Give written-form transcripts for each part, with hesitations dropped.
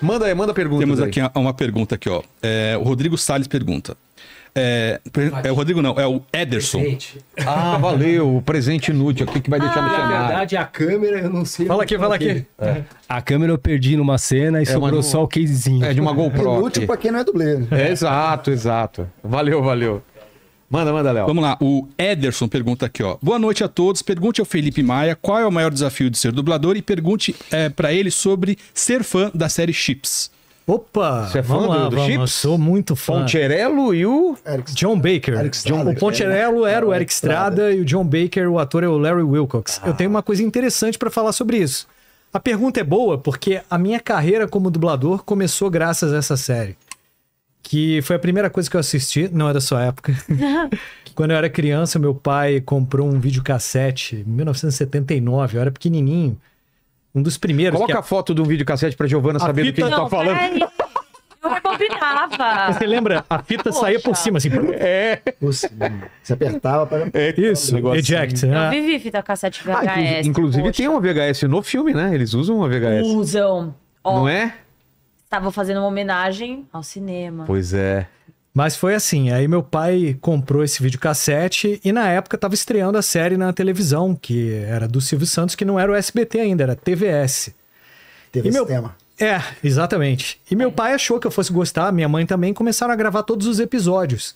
Manda aí, manda pergunta. Temos aqui uma pergunta aqui, ó. O Rodrigo Salles pergunta. O Rodrigo não, é o Ederson. Presente. Ah, valeu. O presente inútil aqui que vai deixar no Na cenário. verdade, a câmera, eu não sei. Fala aqui. A câmera eu perdi numa cena e sobrou uma- só o casezinho. É de uma GoPro. Inútil aqui. pra quem não é dublê. Né? Exato. Valeu. Manda, Léo. Vamos lá, o Ederson pergunta aqui, ó. Boa noite a todos. Pergunte ao Felipe Maia qual é o maior desafio de ser dublador e pergunte pra ele sobre ser fã da série Chips. Opa, Você é fã vamos lá, do vamos. Chips? Eu sou muito fã. Poncherello e o... John Baker. Eric Estrada. O Poncherello era o Eric Estrada e o John Baker, o ator, é o Larry Wilcox. Eu tenho uma coisa interessante para falar sobre isso. A pergunta é boa porque a minha carreira como dublador começou graças a essa série. Que foi a primeira coisa que eu assisti, não é da sua época. Quando eu era criança, meu pai comprou um videocassete em 1979, eu era pequenininho. Um dos primeiros. Coloca a foto de um videocassete pra Giovana saber do que a gente tá falando. Peraí. Eu rebobinava. Você lembra? A fita saía por cima, assim. Você apertava pra... Isso, eject. Eu Né? vivi fita cassete VHS. Inclusive poxa. tem uma VHS no filme, né? Eles usam uma VHS. Usam. Ó, Não é? Estavam fazendo uma homenagem ao cinema. Pois é. Mas foi assim, aí meu pai comprou esse videocassete e na época tava estreando a série na televisão, que era do Silvio Santos, que não era o SBT ainda, era TVS. Teve E esse meu- tema. É, exatamente. E meu pai achou que eu fosse gostar, minha mãe também, começaram a gravar todos os episódios.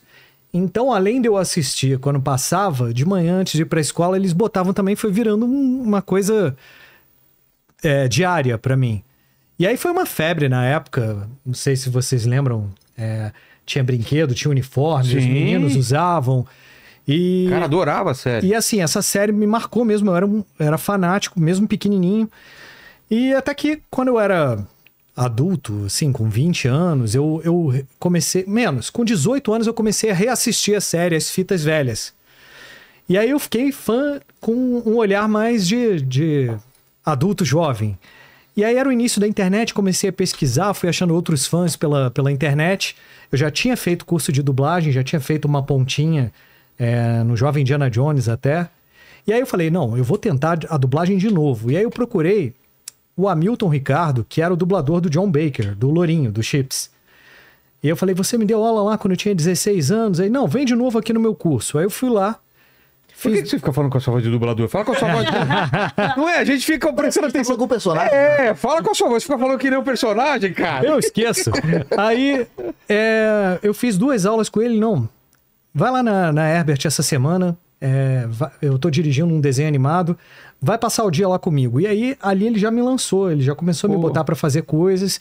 Então, além de eu assistir quando passava, de manhã antes de ir pra escola, eles botavam também, foi virando uma coisa diária pra mim. E aí foi uma febre na época, não sei se vocês lembram, tinha brinquedo, tinha uniforme, os Sim. meninos usavam. E, Cara, adorava a série. e assim, essa série me marcou mesmo, eu era fanático, mesmo pequenininho. E até que quando eu era adulto, assim, com 20 anos, eu comecei... Menos, com 18 anos eu comecei a reassistir a série, as fitas velhas. E aí eu fiquei fã com um olhar mais de adulto jovem. E aí era o início da internet, comecei a pesquisar, fui achando outros fãs pela internet. Eu já tinha feito curso de dublagem, já tinha feito uma pontinha no Jovem Indiana Jones até. E aí eu falei, não, eu vou tentar a dublagem de novo. E aí eu procurei o Hamilton Ricardo, que era o dublador do John Baker, do Lourinho, do Chips. E eu falei, você me deu aula lá quando eu tinha 16 anos? Aí, não, vem de novo aqui no meu curso. Aí eu fui lá. Por que você fica falando com a sua voz de dublador? Fala com a sua voz de... Não é? A gente fica prestando atenção. Com o personagem. Fala com a sua voz. Fica falando que nem um personagem, cara. Eu esqueço. Aí eu fiz 2 aulas com ele, não. Vai lá na Herbert essa semana. Eu tô dirigindo um desenho animado. Vai passar o dia lá comigo. E aí, ali ele já me lançou. Ele já começou a me botar pra fazer coisas.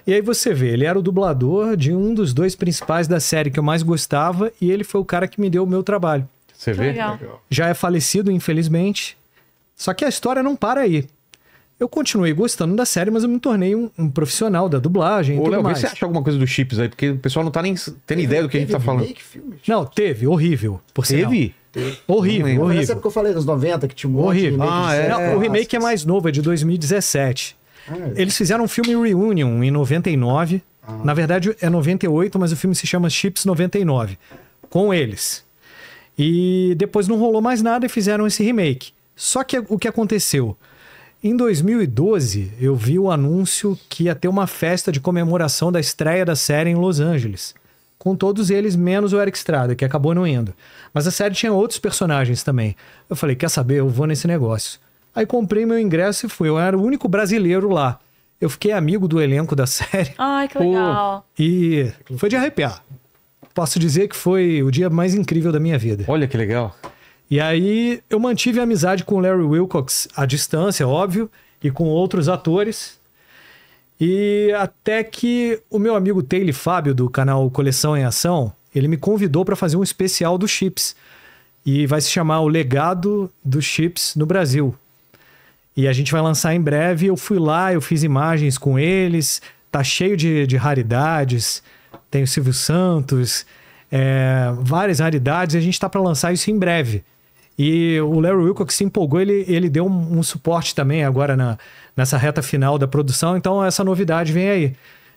E aí você vê, ele era o dublador de um dos 2 principais da série que eu mais gostava. E ele foi o cara que me deu o meu trabalho. Você vê? Legal. Já é falecido, infelizmente. Só que a história não para aí. Eu continuei gostando da série, mas eu me tornei um profissional da dublagem e Ô, tudo Léo, vê mais. se você acha alguma coisa do Chips aí, porque o pessoal não tá nem tendo ideia do que a gente tá falando. Remake, filme. Não, teve. Horrível. Por sinal. Teve? Horrível, Não lembro. Nessa horrível. época eu falei, nos 90, que tinha um monte Horrível. de remake de série Não, o remake é clássicas. mais novo, é de 2017. Eles fizeram um filme Reunion em 99. Na verdade é 98, mas o filme se chama Chips 99. Com eles. E depois não rolou mais nada e fizeram esse remake. Só que o que aconteceu? Em 2012, eu vi o anúncio que ia ter uma festa de comemoração da estreia da série em Los Angeles. Com todos eles, menos o Eric Estrada, que acabou não indo. Mas a série tinha outros personagens também. Eu falei, quer saber? Eu vou nesse negócio. Aí comprei meu ingresso e fui. Eu era o único brasileiro lá. Eu fiquei amigo do elenco da série. Ai, que legal. E foi de arrepiar. Posso dizer que foi o dia mais incrível da minha vida. Olha que legal. E aí eu mantive a amizade com o Larry Wilcox à distância, óbvio, e com outros atores. E até que o meu amigo Taylor Fábio, do canal Coleção em Ação, ele me convidou para fazer um especial do Chips. E vai se chamar O Legado dos Chips no Brasil. E a gente vai lançar em breve. Eu fui lá, eu fiz imagens com eles. Tá cheio de raridades. Tem o Silvio Santos, várias raridades. E a gente tá para lançar isso em breve. E o Larry Wilcox se empolgou, ele deu um suporte também agora nessa reta final da produção. Então essa novidade vem aí.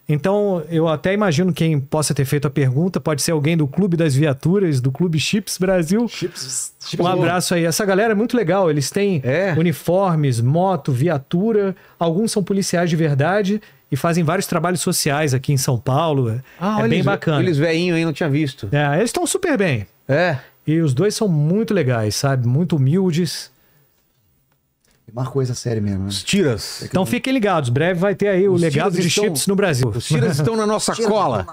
Então, eu até imagino quem possa ter feito a pergunta. Pode ser alguém do Clube das Viaturas, do Clube Chips Brasil. Chips Um abraço aí. Essa galera é muito legal. Eles têm uniformes, moto, viatura. Alguns são policiais de verdade e fazem vários trabalhos sociais aqui em São Paulo. É bem bacana. Eles velhinhos aí, não tinha visto. Eles estão super bem. É. E os dois são muito legais, sabe? Muito humildes. Marcou essa série mesmo, né? Os tiras. Então fiquem ligados. Breve vai ter aí o legado tiras de estão- chips no Brasil. Os tiras estão na nossa cola.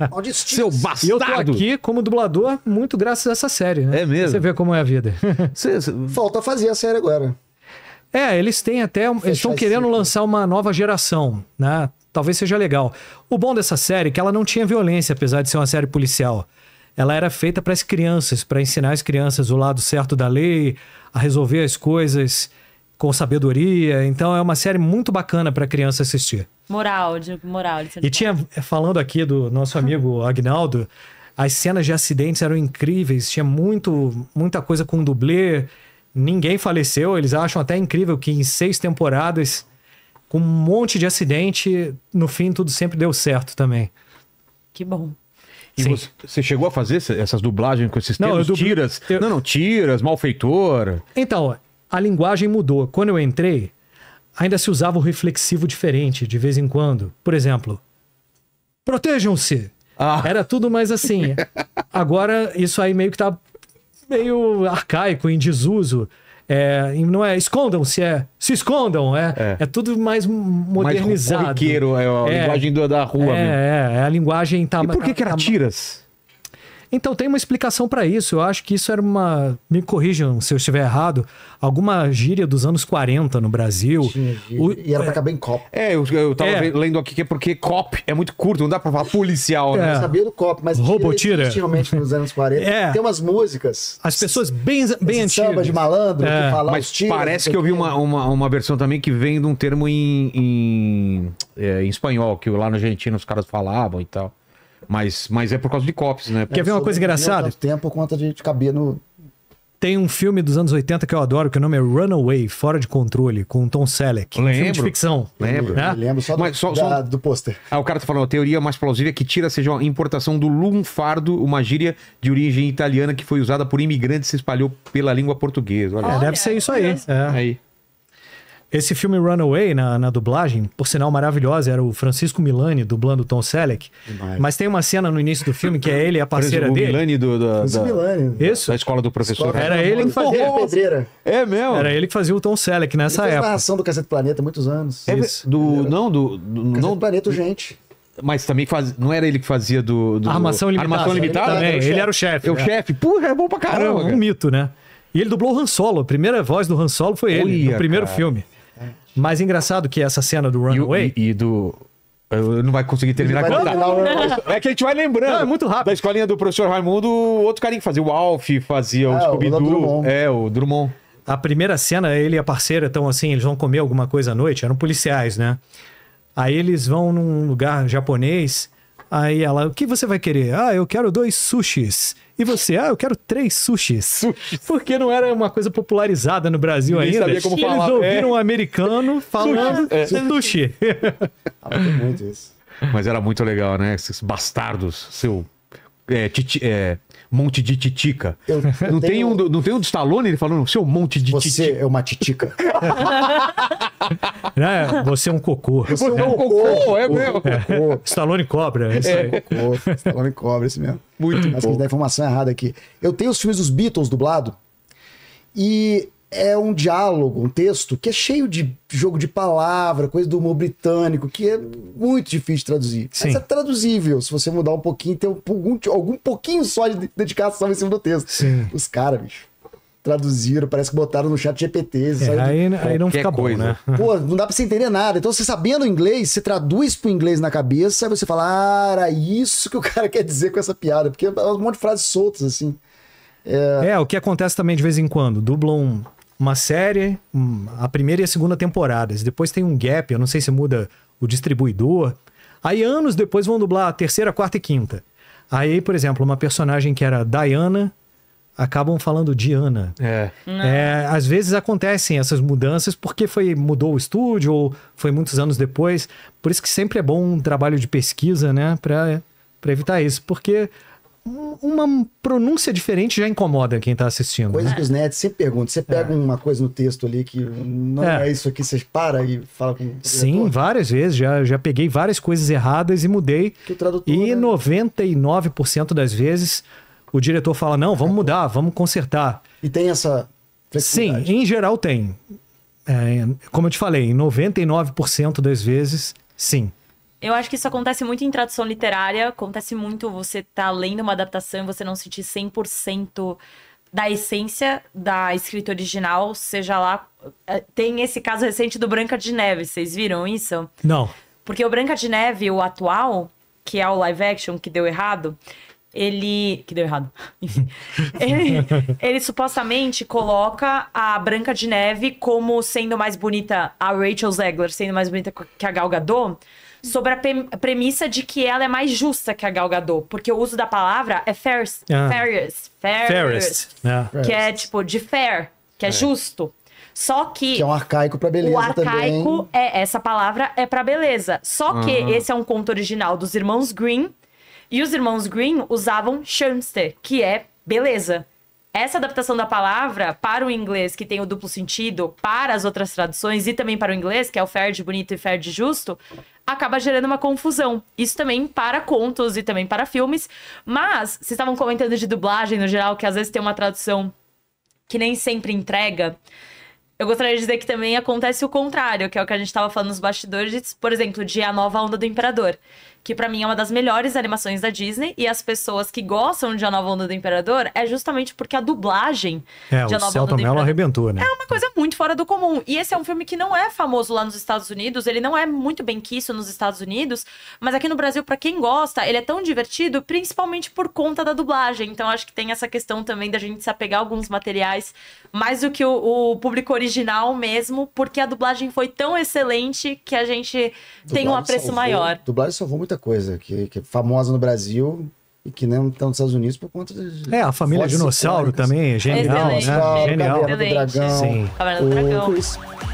Maldito Seu E eu tô bastardo. aqui como dublador muito graças a essa série, né? É mesmo? Você vê como é a vida. Falta fazer a série agora. Eles têm até. Eles estão esse querendo ciclo. lançar uma nova geração, né? Talvez seja legal. O bom dessa série é que ela não tinha violência, apesar de ser uma série policial. Ela era feita para as crianças, para ensinar as crianças o lado certo da lei, a resolver as coisas com sabedoria. Então é uma série muito bacana para criança assistir. Moral. De ser E tinha, falando aqui do nosso amigo Agnaldo, as cenas de acidentes eram incríveis, tinha muita coisa com dublê, ninguém faleceu, eles acham até incrível que em 6 temporadas, com um monte de acidente, no fim tudo sempre deu certo também. Que bom. E Sim. você chegou a fazer essas dublagens com esses Não, termos? eu dublo- Tiras? eu- Não, tiras, malfeitor. Então, a linguagem mudou. Quando eu entrei, ainda se usava o reflexivo diferente, de vez em quando. Por exemplo, protejam-se. Ah. Era tudo mais assim. Agora, isso aí meio que tá meio arcaico, em desuso. E não é escondam-se, se escondam. É tudo mais modernizado. Mais corriqueiro, é a linguagem da rua mesmo. A linguagem tá... E por que era tiras? Então, tem uma explicação para isso. Eu acho que isso era uma... Me corrijam se eu estiver errado. Alguma gíria dos anos 40 no Brasil. E era pra caber em copo. Eu tava lendo aqui que é porque cop é muito curto, não dá pra falar policial, né? Eu sabia do copo, mas Robotira. existe realmente nos anos 40. Tem umas músicas. As pessoas bem antigas. Samba de malandro, que fala Mas os tiros, parece não que eu sei vi o quê. uma versão também que vem de um termo em espanhol, que lá na Argentina os caras falavam e tal. Mas é por causa de cops, né? Quer ver uma coisa engraçada? Tanto tempo por conta de caber no... Tem um filme dos anos 80 que eu adoro, que o nome é Runaway, Fora de Controle, com o Tom Selleck. Um filme de Lembro. ficção. Lembro. Né? Eu lembro só do, Mas só- do pôster. O cara tá falando, a teoria mais plausível é que tira seja uma importação do lunfardo, uma gíria de origem italiana que foi usada por imigrantes e se espalhou pela língua portuguesa. Olha. Deve ser isso aí. Aí. Esse filme Runaway, na dublagem, por sinal maravilhosa, era o Francisco Milani dublando o Tom Selleck. Demais. Mas tem uma cena no início do filme que é ele e a parceira o dele. Milani Os Milani. Isso. da escola do professor. Era ele que fazia. Pedreira. É mesmo? Era ele que fazia o Tom Selleck nessa Ele fez época. narração do Cacete Planeta há muitos anos. Isso. Cacete Não, Planeta, gente. mas também não era ele que fazia do Armação Limitada. Armação Limitada? Também, Era o ele era o chefe. É o chefe. Porra, é bom pra caramba. Um cara. mito, né? E ele dublou o Han Solo. A primeira voz do Han Solo foi ele, Olha, no primeiro cara. filme. Mais engraçado que essa cena do Runaway. E do... Eu não vai conseguir terminar Vai de contar. terminar É que a gente vai lembrando. Não, é muito rápido. Da escolinha do professor Raimundo, outro carinha que fazia o Alf, fazia o o Scooby-Doo. Drummond. O Drummond. A primeira cena, ele e a parceira estão assim, eles vão comer alguma coisa à noite, eram policiais, né? Aí eles vão num lugar japonês, aí ela, o que você vai querer? Ah, eu quero 2 sushis. E você? Ah, eu quero 3 sushis. Porque não era uma coisa popularizada no Brasil Ninguém ainda. sabia como E eles falar. ouviram um americano falando sushi. Tem muito isso. Mas era muito legal, né? Esses bastardos, seu... monte de titica. Não tem um do Stallone, ele falando, seu monte de Você titica. é uma titica. Né? Você é um cocô. Você é um cocô, é mesmo. Cocô. Stallone cobra. É isso aí. Cocô. Stallone cobra esse mesmo. Muito Mas que bom. dá informação errada aqui. Eu tenho os filmes dos Beatles dublado e é um diálogo, um texto que é cheio de jogo de palavra, coisa do humor britânico, que é muito difícil de traduzir. Sim. Mas é traduzível, se você mudar um pouquinho, tem algum pouquinho só de dedicação em cima do texto. Sim. Os caras, bicho, traduziram, parece que botaram no chat GPT. Aí não fica bom, coisa. né? Pô, não dá pra você entender nada. Então, você sabendo inglês, você traduz pro inglês na cabeça, aí você fala, ah, era isso que o cara quer dizer com essa piada. Porque é um monte de frases soltas, assim. O que acontece também de vez em quando. Dublam uma série, a primeira e a segunda temporadas. Depois tem um gap, eu não sei se muda o distribuidor. Aí anos depois vão dublar a terceira, quarta e quinta. Aí, por exemplo, uma personagem que era Diana, acabam falando Diana. Às vezes acontecem essas mudanças porque mudou o estúdio ou foi muitos anos depois. Por isso que sempre é bom um trabalho de pesquisa, né? Para evitar isso. Porque uma pronúncia diferente já incomoda quem tá assistindo. Coisa Né? que os nerds sempre perguntam. Você pega uma coisa no texto ali que não é isso aqui, você para e fala com o Sim, diretor. várias vezes. Já peguei várias coisas erradas e mudei. Que o tradutor, E né? 99% das vezes o diretor fala, não, vamos mudar, vamos consertar. E tem essa Sim, flexibilidade. em geral tem. Como eu te falei, em 99% das vezes, sim. Eu acho que isso acontece muito em tradução literária. Acontece muito você tá lendo uma adaptação e você não sentir 100% da essência da escrita original, seja lá... Tem esse caso recente do Branca de Neve, vocês viram isso? Não. Porque o Branca de Neve, o atual, que é o live action que deu errado, ele... Que deu errado. Enfim. ele supostamente coloca a Branca de Neve como sendo mais bonita, a Rachel Zegler sendo mais bonita que a Gal Gadot, sobre a premissa de que ela é mais justa que a Gal Gadot. Porque o uso da palavra é fairest. Fairest. Que é tipo de fair, que é justo. Só que é um arcaico pra beleza o arcaico também. essa palavra é pra beleza. Só que esse é um conto original dos irmãos Grimm. E os irmãos Grimm usavam Schönste, que é beleza. Essa adaptação da palavra para o inglês, que tem o duplo sentido, para as outras traduções e também para o inglês, que é o fair de bonito e fair de justo, acaba gerando uma confusão. Isso também para contos e também para filmes. Mas, vocês estavam comentando de dublagem no geral, que às vezes tem uma tradução que nem sempre entrega. Eu gostaria de dizer que também acontece o contrário, que é o que a gente estava falando nos bastidores, por exemplo, de A Nova Onda do Imperador, que pra mim é uma das melhores animações da Disney, e as pessoas que gostam de A Nova Onda do Imperador é justamente porque a dublagem de A O Nova Celton Onda do Mello Imperador arrebentou, né? é uma coisa muito fora do comum. E esse é um filme que não é famoso lá nos Estados Unidos, ele não é muito bem quisto nos Estados Unidos, mas aqui no Brasil, pra quem gosta, ele é tão divertido, principalmente por conta da dublagem. Então acho que tem essa questão também da gente se apegar a alguns materiais mais do que o público original mesmo, porque a dublagem foi tão excelente que a gente tem um apreço maior. Dublagem salvou muita coisa, que é famosa no Brasil e que não estão nos Estados Unidos por conta de... A família vozes Dinossauro icônicas. também é genial, Excelente, né? Genial. Caverna do Excelente. Dragão. Sim. Caverna do Dragão.